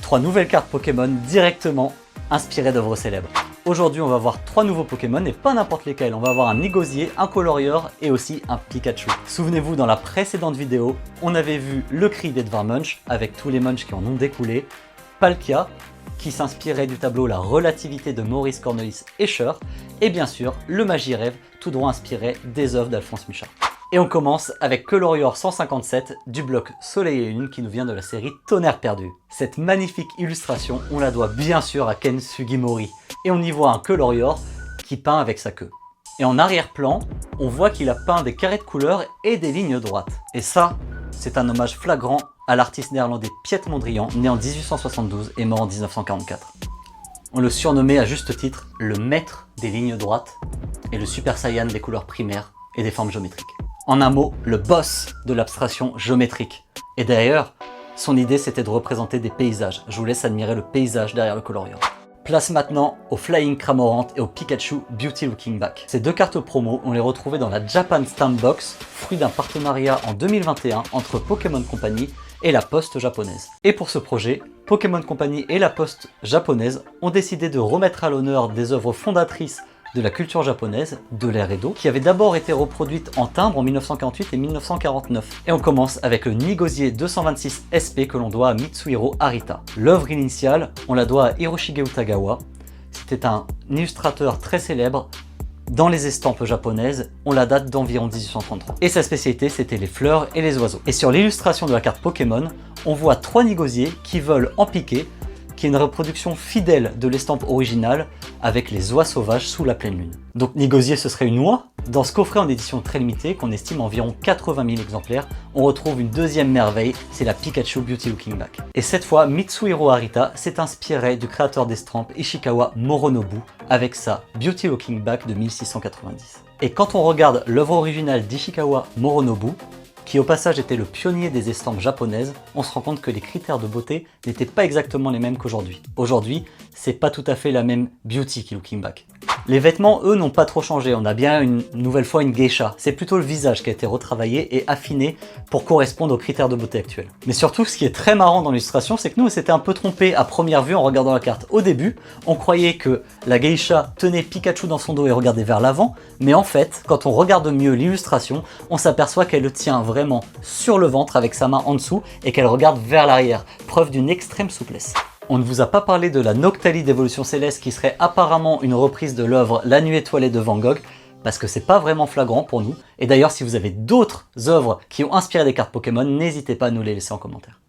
3 nouvelles cartes Pokémon directement inspirées d'œuvres célèbres. Aujourd'hui, on va voir 3 nouveaux Pokémon et pas n'importe lesquels. On va avoir un Nigosier, un Colorior et aussi un Pikachu. Souvenez-vous, dans la précédente vidéo, on avait vu le cri d'Edvard Munch avec tous les Munch qui en ont découlé, Palkia, qui s'inspirait du tableau La Relativité de Maurice Cornelis Escher, et bien sûr, le Magirêve, tout droit inspiré des œuvres d'Alphonse Mucha. Et on commence avec Colorior 157 du bloc Soleil et Lune qui nous vient de la série Tonnerre Perdu. Cette magnifique illustration, on la doit bien sûr à Ken Sugimori. Et on y voit un Colorior qui peint avec sa queue. Et en arrière-plan, on voit qu'il a peint des carrés de couleurs et des lignes droites. Et ça, c'est un hommage flagrant à l'artiste néerlandais Piet Mondrian, né en 1872 et mort en 1944. On le surnommait à juste titre le maître des lignes droites et le Super Saiyan des couleurs primaires et des formes géométriques. En un mot, le boss de l'abstraction géométrique. Et d'ailleurs, son idée c'était de représenter des paysages. Je vous laisse admirer le paysage derrière le Colorior. Place maintenant au Flying Cramorant et au Pikachu Beauty Looking Back. Ces deux cartes promo, on les retrouvait dans la Japan Stamp Box, fruit d'un partenariat en 2021 entre Pokémon Company et la Poste japonaise. Et pour ce projet, Pokémon Company et la Poste japonaise ont décidé de remettre à l'honneur des œuvres fondatrices de la culture japonaise, de l'ère Edo, qui avait d'abord été reproduite en timbre en 1948 et 1949. Et on commence avec le Nigosier 226 SP que l'on doit à Mitsuhiro Arita. L'œuvre initiale, on la doit à Hiroshige Utagawa. C'était un illustrateur très célèbre dans les estampes japonaises, on la date d'environ 1833. Et sa spécialité, c'était les fleurs et les oiseaux. Et sur l'illustration de la carte Pokémon, on voit 3 Nigosiers qui volent en piqué, qui est une reproduction fidèle de l'estampe originale avec les oies sauvages sous la pleine lune. Donc Nigosier, ce serait une oie. Dans ce coffret en édition très limitée, qu'on estime environ 80 000 exemplaires, on retrouve une deuxième merveille, c'est la Pikachu Beauty Looking Back. Et cette fois, Mitsuhiro Arita s'est inspiré du créateur d'estampes Ishikawa Moronobu avec sa Beauty Looking Back de 1690. Et quand on regarde l'œuvre originale d'Ishikawa Moronobu, qui au passage était le pionnier des estampes japonaises, on se rend compte que les critères de beauté n'étaient pas exactement les mêmes qu'aujourd'hui. Aujourd'hui, c'est pas tout à fait la même beauty qui looking back. Les vêtements, eux, n'ont pas trop changé. On a bien une nouvelle fois une geisha. C'est plutôt le visage qui a été retravaillé et affiné pour correspondre aux critères de beauté actuels. Mais surtout, ce qui est très marrant dans l'illustration, c'est que nous, on s'était un peu trompé à première vue en regardant la carte. Au début, on croyait que la geisha tenait Pikachu dans son dos et regardait vers l'avant. Mais en fait, quand on regarde mieux l'illustration, on s'aperçoit qu'elle le tient vraiment sur le ventre avec sa main en dessous et qu'elle regarde vers l'arrière. Preuve d'une extrême souplesse. On ne vous a pas parlé de la Noctali d'Évolution Céleste qui serait apparemment une reprise de l'œuvre La Nuit étoilée de Van Gogh, parce que c'est pas vraiment flagrant pour nous. Et d'ailleurs, si vous avez d'autres œuvres qui ont inspiré des cartes Pokémon, n'hésitez pas à nous les laisser en commentaire.